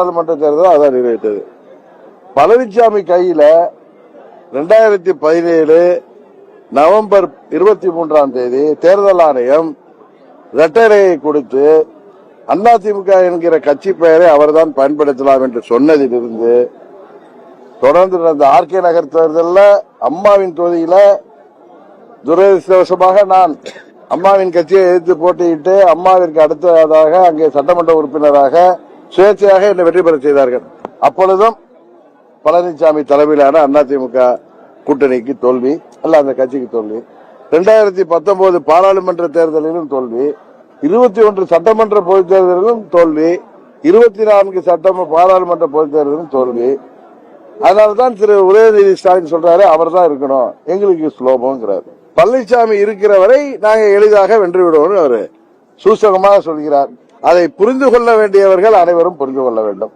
பாராளுமன்ற தேர்தல் அதான் நிறைவேற்றது. பழனிசாமி கையில 2017 நவம்பர் 23ஆம் தேதி தேர்தல் ஆணையம் இரட்டைலையை கொடுத்து அதிமுக என்கிற கட்சி பெயரை அவர்தான் பயன்படுத்தலாம் என்று சொன்னதிலிருந்து தொடர்ந்து நடந்த ஆர்கே நகர் தேர்தலில் அம்மாவின் தொகுதியில துரதிருஷ்டவசமாக நான் அம்மாவின் கட்சியை எதிர்த்து போட்டியிட்டு அம்மாவிற்கு அடுத்ததாக அங்கே சட்டமன்ற உறுப்பினராக சுயேட்சையாக என்னை வெற்றி பெற செய்தார்கள். அப்பொழுதும் பழனிசாமி தலைமையிலான அதிமுக கூட்டணிக்கு தோல்வி, அல்ல அந்த கட்சிக்கு தோல்வி. 2019 பாராளுமன்ற தேர்தலிலும் தோல்வி, 21 சட்டமன்ற பொதுத் தேர்தலிலும் தோல்வி, 24 பாராளுமன்ற பொதுத் தேர்தலிலும் தோல்வி. அதனால்தான் திரு உதயநிதி ஸ்டாலின் சொல்றாரு அவர் தான் இருக்கணும், எங்களுக்கு சுலபம்ங்கிறார். பழனிசாமி இருக்கிற வரை நாங்கள் எளிதாக வென்று விடுவோம் அவரு சூசகமாக சொல்கிறார். அதை புரிந்து கொள்ள வேண்டியவர்கள் அனைவரும் புரிந்து கொள்ள வேண்டும்.